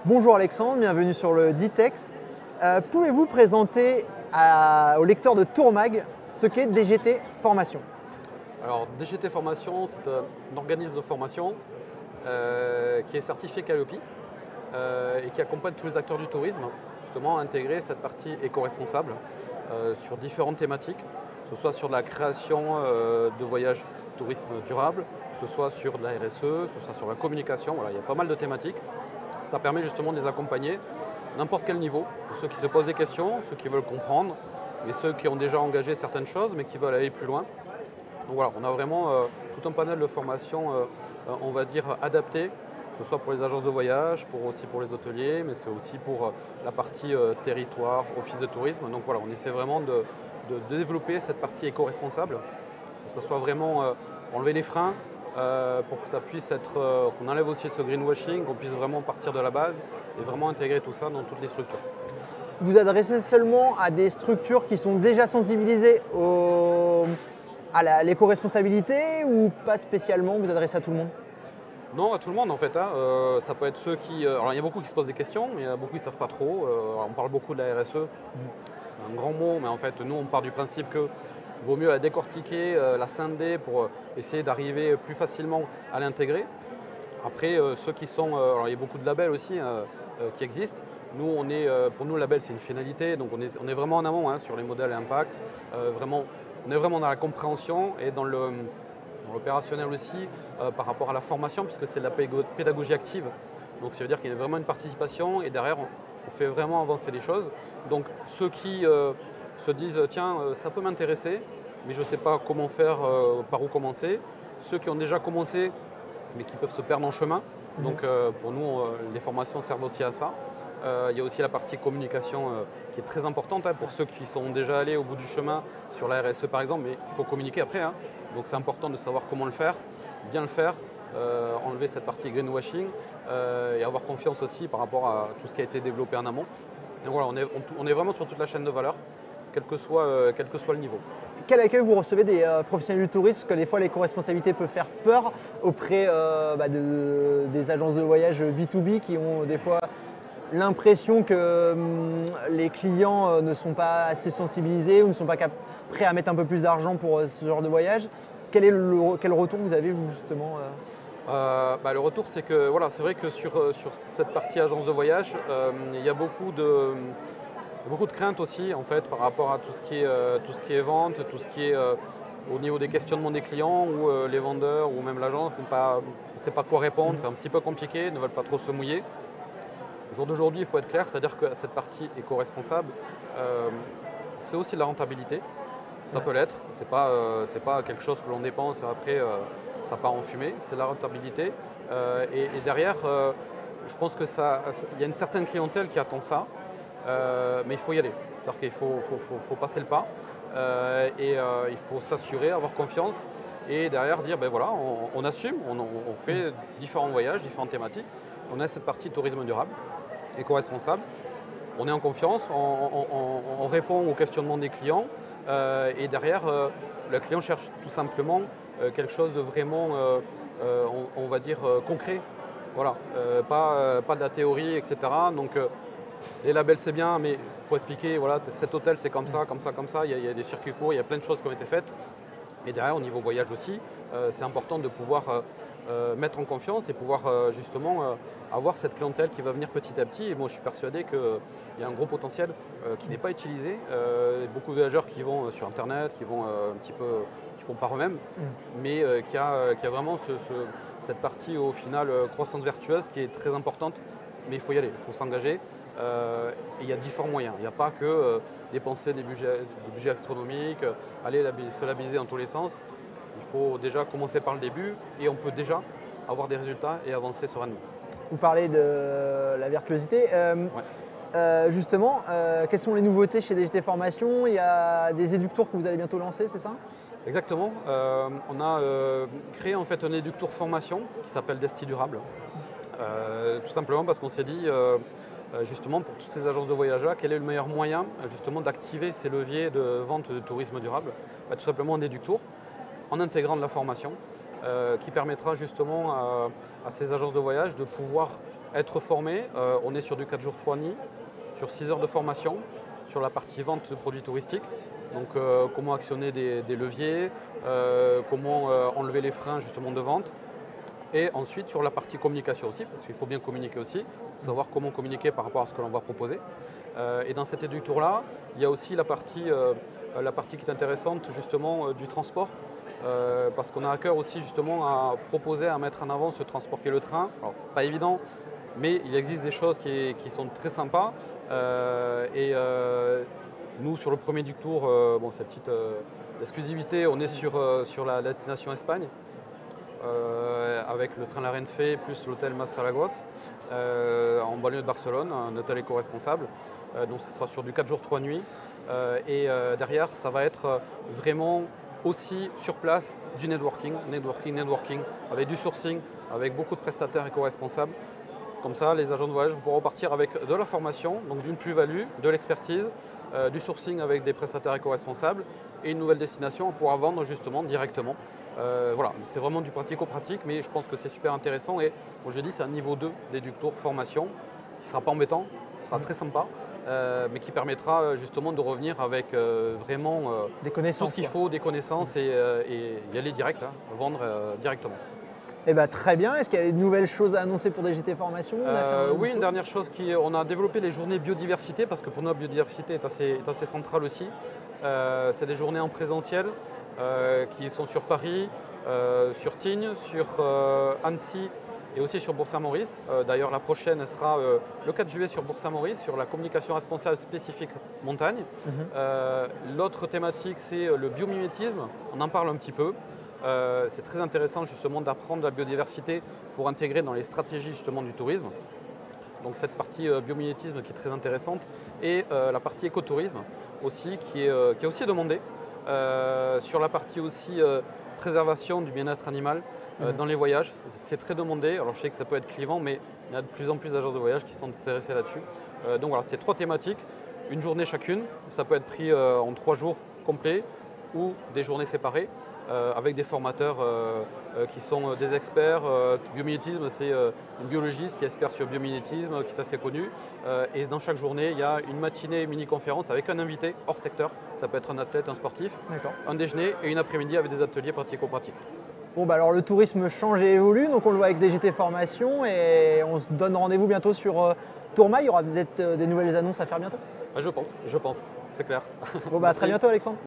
Bonjour Alexandre, bienvenue sur le Ditex. Pouvez-vous présenter aux lecteurs de Tourmag ce qu'est DGT Formation? Alors DGT Formation, c'est un organisme de formation qui est certifié Calliope et qui accompagne tous les acteurs du tourisme justement à intégrer cette partie éco-responsable sur différentes thématiques, que ce soit sur la création de voyages tourisme durable, que ce soit sur de la RSE, que ce soit sur la communication. Voilà, il y a pas mal de thématiques. Ça permet justement de les accompagner n'importe quel niveau, pour ceux qui se posent des questions, ceux qui veulent comprendre, et ceux qui ont déjà engagé certaines choses mais qui veulent aller plus loin. Donc voilà, on a vraiment tout un panel de formations, on va dire, adaptées, que ce soit pour les agences de voyage, aussi pour les hôteliers, mais c'est aussi pour la partie territoire, office de tourisme. Donc voilà, on essaie vraiment de développer cette partie éco-responsable, pour que ça soit vraiment enlever les freins, pour que ça puisse être, qu'on enlève aussi ce greenwashing, qu'on puisse vraiment partir de la base et vraiment intégrer tout ça dans toutes les structures. Vous adressez seulement à des structures qui sont déjà sensibilisées à l'éco-responsabilité ou pas spécialement, vous adressez à tout le monde? Non, à tout le monde en fait. Ça peut être ceux qui. Alors il y a beaucoup qui se posent des questions, mais il y a beaucoup qui ne savent pas trop. On parle beaucoup de la RSE, c'est un grand mot, mais en fait nous on part du principe que vaut mieux la décortiquer, la scinder pour essayer d'arriver plus facilement à l'intégrer. Après, ceux qui sont. Alors il y a beaucoup de labels aussi qui existent. Nous, pour nous, le label c'est une finalité, donc on est vraiment en amont sur les modèles impact. On est vraiment dans la compréhension et dans l'opérationnel aussi par rapport à la formation, puisque c'est de la pédagogie active. Donc ça veut dire qu'il y a vraiment une participation et derrière on fait vraiment avancer les choses. Donc ceux qui se disent tiens ça peut m'intéresser mais je ne sais pas comment faire, par où commencer. Ceux qui ont déjà commencé mais qui peuvent se perdre en chemin. Donc pour nous les formations servent aussi à ça. Il y a aussi la partie communication qui est très importante pour ceux qui sont déjà allés au bout du chemin sur la RSE par exemple, mais il faut communiquer après. Donc c'est important de savoir comment le faire, bien le faire, enlever cette partie greenwashing et avoir confiance aussi par rapport à tout ce qui a été développé en amont. Et voilà, on est vraiment sur toute la chaîne de valeur, quel que soit le niveau. Quel accueil vous recevez des professionnels du tourisme? Parce que des fois l'éco-responsabilité peut faire peur auprès des agences de voyage B2B qui ont des fois l'impression que les clients ne sont pas assez sensibilisés ou ne sont pas prêts à mettre un peu plus d'argent pour ce genre de voyage. Quel retour vous avez vous justement Le retour c'est que voilà, c'est vrai que sur cette partie agence de voyage, il y a beaucoup de craintes aussi en fait par rapport à tout ce qui est vente, tout ce qui est au niveau des questionnements des clients où les vendeurs ou même l'agence ne sait pas quoi répondre, c'est un petit peu compliqué, ne veulent pas trop se mouiller. Au jour d'aujourd'hui, il faut être clair, c'est-à-dire que cette partie éco-responsable, c'est aussi de la rentabilité. Ça peut l'être, c'est pas quelque chose que l'on dépense et après ça part en fumée, c'est la rentabilité. Et derrière, je pense qu'il y a une certaine clientèle qui attend ça, mais il faut y aller. C'est-à-dire qu'il faut passer le pas et il faut s'assurer, avoir confiance et derrière dire ben voilà, on assume, on fait différents voyages, différentes thématiques. On a cette partie tourisme durable, éco-responsable. On est en confiance, on répond aux questionnements des clients et derrière, le client cherche tout simplement quelque chose de vraiment, on va dire, concret. Voilà, pas de la théorie, etc. Donc les labels c'est bien, mais il faut expliquer, voilà, cet hôtel c'est comme ça, comme ça, comme ça. Il y a des circuits courts, il y a plein de choses qui ont été faites. Et derrière, au niveau voyage aussi, c'est important de pouvoir mettre en confiance et pouvoir justement avoir cette clientèle qui va venir petit à petit. Et moi, je suis persuadé qu'il y a un gros potentiel qui n'est pas utilisé. Beaucoup de voyageurs qui vont sur Internet, qui vont qui font par eux-mêmes, mais qui a vraiment cette partie au final croissance vertueuse qui est très importante. Mais il faut y aller, il faut s'engager. Et il y a différents moyens. Il n'y a pas que dépenser des budgets astronomiques, aller se labelliser dans tous les sens. Il faut déjà commencer par le début et on peut déjà avoir des résultats et avancer sereinement. Vous parlez de la virtuosité. Justement, quelles sont les nouveautés chez DGT Formation? Il y a des éductours que vous allez bientôt lancer, c'est ça? Exactement. On a créé en fait un éductour formation qui s'appelle Desti Durable. Tout simplement parce qu'on s'est dit, justement pour toutes ces agences de voyage-là, quel est le meilleur moyen justement d'activer ces leviers de vente de tourisme durable? Tout simplement un éductour en intégrant de la formation qui permettra justement à ces agences de voyage de pouvoir être formé. On est sur du 4 jours 3 nuits, sur 6 heures de formation, sur la partie vente de produits touristiques. Donc comment actionner des leviers, comment enlever les freins justement de vente. Et ensuite sur la partie communication aussi, parce qu'il faut bien communiquer aussi, savoir comment communiquer par rapport à ce que l'on va proposer. Et dans cet éduc-tour-là, il y a aussi la partie qui est intéressante justement du transport, parce qu'on a à cœur aussi justement à proposer, à mettre en avant ce transport qui est le train. Alors c'est pas évident, mais il existe des choses qui sont très sympas. Nous, sur le premier éduc-tour, bon, c'est petite exclusivité, on est sur la destination Espagne. Avec le train La Renfe plus l'hôtel Mas Saragos en banlieue de Barcelone, un hôtel éco-responsable. Donc ce sera sur du 4 jours 3 nuits. Derrière, ça va être vraiment aussi sur place du networking, avec du sourcing, avec beaucoup de prestataires éco-responsables. Comme ça, les agents de voyage pourront partir avec de la formation, donc d'une plus-value, de l'expertise, du sourcing avec des prestataires éco-responsables et une nouvelle destination, on pourra vendre justement directement. Voilà, c'est vraiment du pratico-pratique, mais je pense que c'est super intéressant et comme je dis, c'est un niveau 2 d'Educ-Tour formation qui ne sera pas embêtant, qui sera très sympa, mais qui permettra justement de revenir avec vraiment des connaissances, tout ce qu'il faut, des connaissances et y aller direct, hein, vendre directement. Eh ben, très bien. Est-ce qu'il y a de nouvelles choses à annoncer pour DGT Formation? Oui, une dernière chose, on a développé les journées biodiversité parce que pour nous la biodiversité est assez centrale aussi. C'est des journées en présentiel qui sont sur Paris, sur Tignes, sur Annecy et aussi sur Bourg-Saint-Maurice. D'ailleurs la prochaine sera le 4 juillet sur Bourg-Saint-Maurice sur la communication responsable spécifique montagne. L'autre thématique c'est le biomimétisme, on en parle un petit peu. C'est très intéressant justement d'apprendre la biodiversité pour intégrer dans les stratégies justement du tourisme. Donc cette partie biomimétisme qui est très intéressante et la partie écotourisme aussi qui est aussi demandée. Sur la partie aussi préservation du bien-être animal dans les voyages, c'est très demandé. Alors je sais que ça peut être clivant, mais il y a de plus en plus d'agences de voyage qui sont intéressées là-dessus. Donc voilà, c'est 3 thématiques, une journée chacune. Ça peut être pris en 3 jours complets ou des journées séparées. Avec des formateurs qui sont des experts. Biomimétisme, c'est une biologiste qui est expert sur le biomimétisme, qui est assez connue. Et dans chaque journée, il y a une matinée, une mini-conférence avec un invité hors secteur. Ça peut être un athlète, un sportif, un déjeuner et une après-midi avec des ateliers pratico-pratiques. Bon, bah alors le tourisme change et évolue, donc on le voit avec DGT Formation et on se donne rendez-vous bientôt sur Tourmaille. Il y aura peut-être des nouvelles annonces à faire bientôt. Je pense, c'est clair. Bon, bah à très bientôt Alexandre.